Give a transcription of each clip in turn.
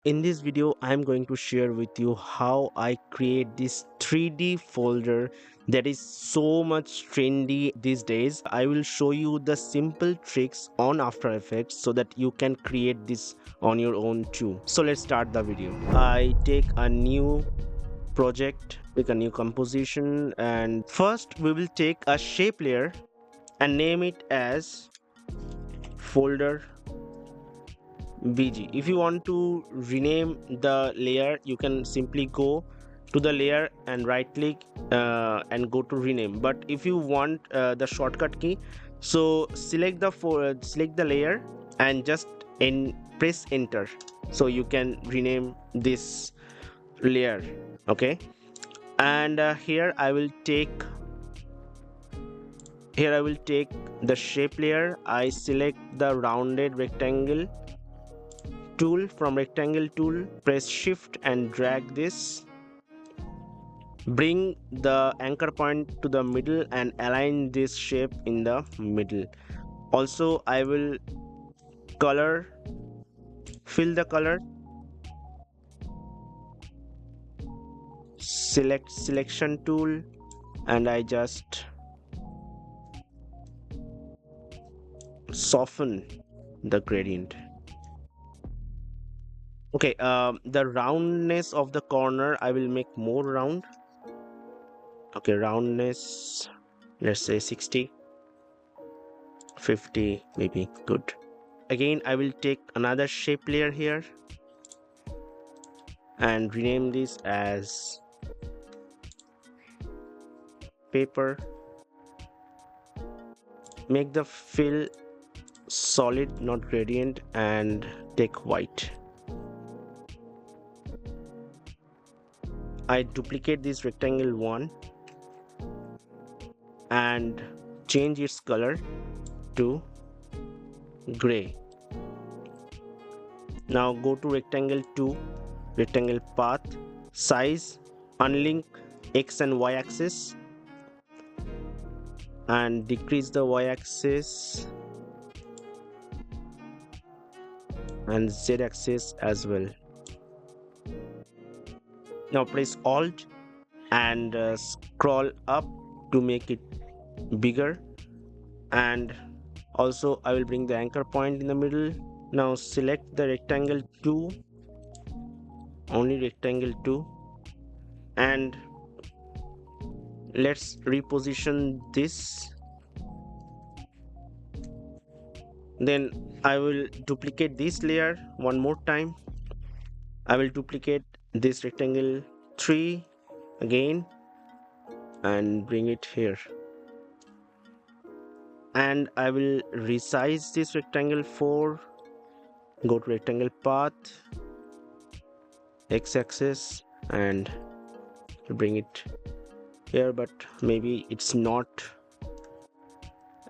In this video, I'm going to share with you how I create this 3D folder that is so much trendy these days. I will show you the simple tricks on After Effects so that you can create this on your own too. So let's start the video. I take a new project, pick a new composition, and first we will take a shape layer and name it as folder BG. If you want to rename the layer, you can simply go to the layer and right click and go to rename. But if you want the shortcut key, so select the layer and just press enter, so you can rename this layer. Okay, and here I will take the shape layer. I select the rounded rectangle tool. From rectangle tool, press shift and drag this, bring the anchor point to the middle and align this shape in the middle. Also, I will color fill the color, select selection tool, and I just soften the gradient. Okay, the roundness of the corner I will make more round. Okay, roundness, let's say 60, 50 maybe, good. Again, I will take another shape layer here and rename this as paper. Make the fill solid, not gradient, and take white. I duplicate this rectangle one and change its color to gray. Now go to rectangle 2, rectangle path, size, unlink x and y axis and decrease the y axis and z axis as well. Now press alt and scroll up to make it bigger, and also I will bring the anchor point in the middle. Now select the rectangle 2, only rectangle 2, and let's reposition this. Then I will duplicate this layer one more time. I will duplicate this rectangle 3 again and bring it here, and I will resize this rectangle 4. Go to rectangle path, x-axis, and bring it here, but maybe it's not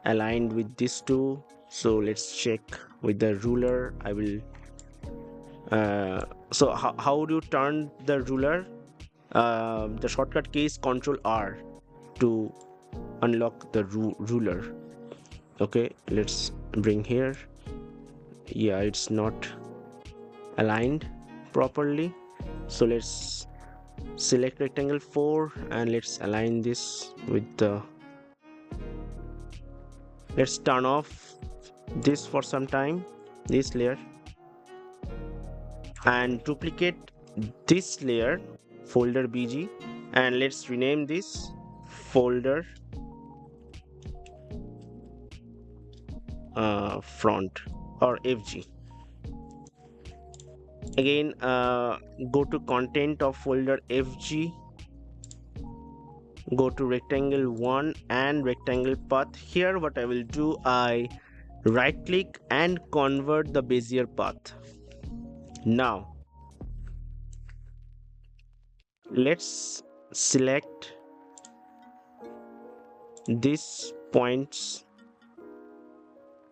aligned with these two, so let's check with the ruler. I will so how do you turn the ruler? The shortcut key is Ctrl R to unlock the ruler. Okay, let's bring here. Yeah, it's not aligned properly, so let's select rectangle 4 and let's align this with the, let's turn off this for some time, this layer, and duplicate this layer, folder BG, and let's rename this folder front or FG. Again, go to content of folder FG, go to rectangle 1 and rectangle path. Here what I will do, I right click and convert the Bezier path. Now let's select these points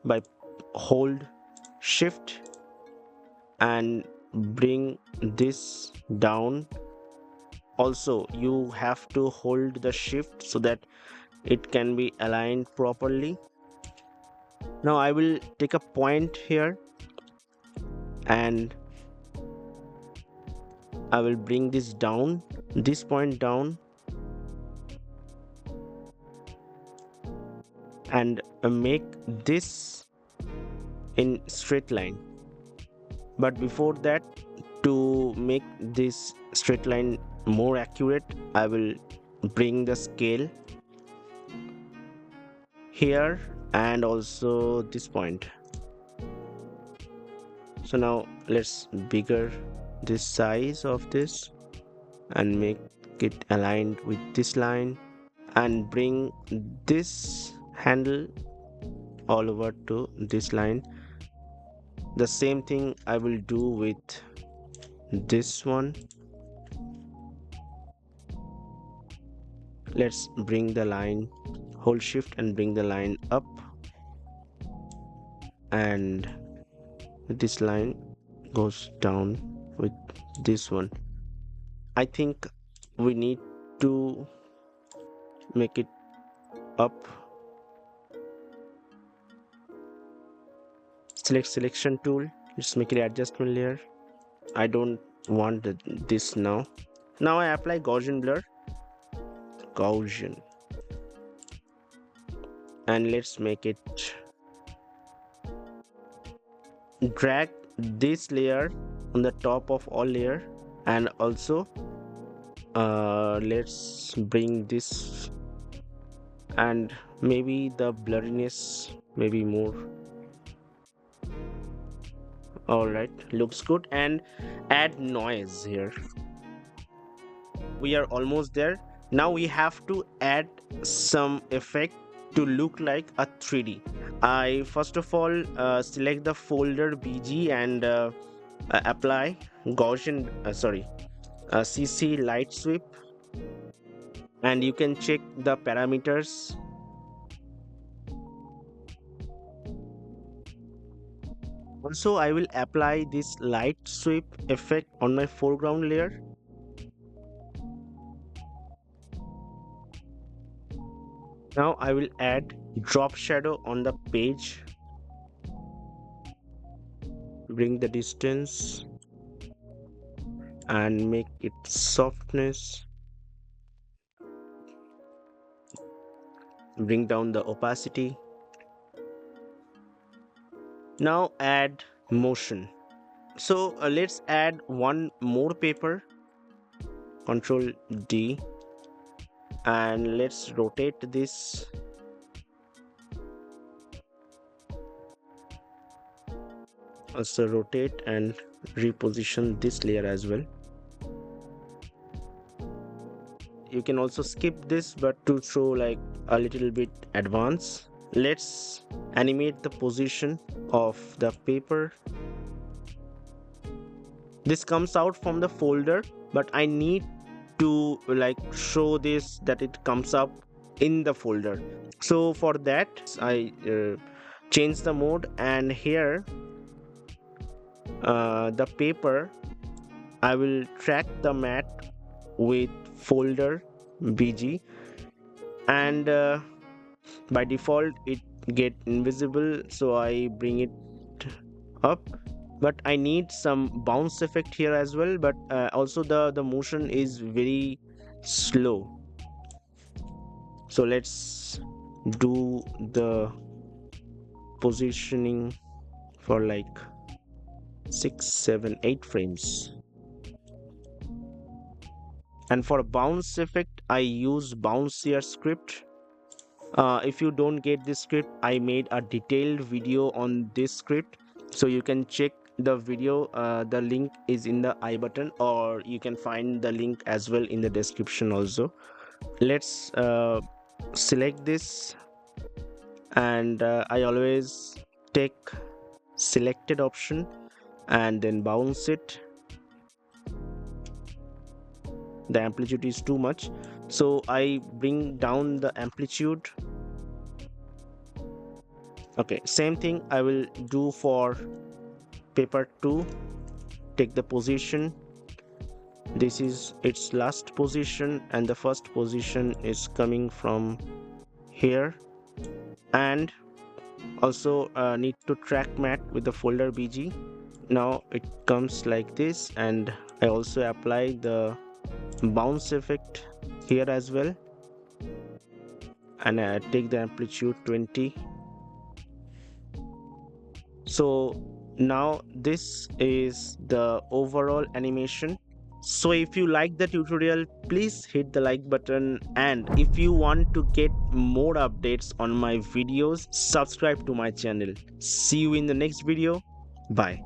by hold shift and bring this down. Also you have to hold the shift so that it can be aligned properly. Now I will take a point here and I will bring this down, this point down, and make this in straight line. But before that, to make this straight line more accurate, I will bring the scale here and also this point. So now let's bigger this size of this and make it aligned with this line, and bring this handle all over to this line. The same thing I will do with this one. Let's bring the line, hold shift and bring the line up, and this line goes down with this one. I think we need to make it up. Select selection tool, let's make it adjustment layer. I don't want this now. Now I apply Gaussian blur, Gaussian, and let's make it, drag this layer on the top of all layer, and also let's bring this, and maybe the blurriness maybe more. All right, looks good. And add noise here. We are almost there. Now we have to add some effect to look like a 3D. I first of all select the folder BG and apply Gaussian CC light sweep, and you can check the parameters. Also, I will apply this light sweep effect on my foreground layer. Now I will add drop shadow on the page. Bring the distance and make it softness. Bring down the opacity. Now add motion. So let's add one more paper. Control D, and let's rotate this. Also rotate and reposition this layer as well. You can also skip this, but to show like a little bit advanced, let's animate the position of the paper. This comes out from the folder, but I need to like show this that it comes up in the folder. So for that I change the mode, and here the paper, I will track the mat with folder BG, and by default it get invisible, so I bring it up. But I need some bounce effect here as well, but also the motion is very slow. So let's do the positioning for like 6, 7, 8 frames. And for bounce effect I use bouncier script. If you don't get this script, I made a detailed video on this script, so you can check the video. The link is in the I button, or you can find the link as well in the description also. Let's select this, and I always take selected option and then bounce it. The amplitude is too much, so I bring down the amplitude. Okay, same thing I will do for paper 2. Take the position, this is its last position, and the first position is coming from here. And also need to track mat with the folder BG. Now it comes like this, and I also apply the bounce effect here as well, and I take the amplitude 20. So now this is the overall animation. So if you like the tutorial, please hit the like button, and if you want to get more updates on my videos, subscribe to my channel. See you in the next video. Bye.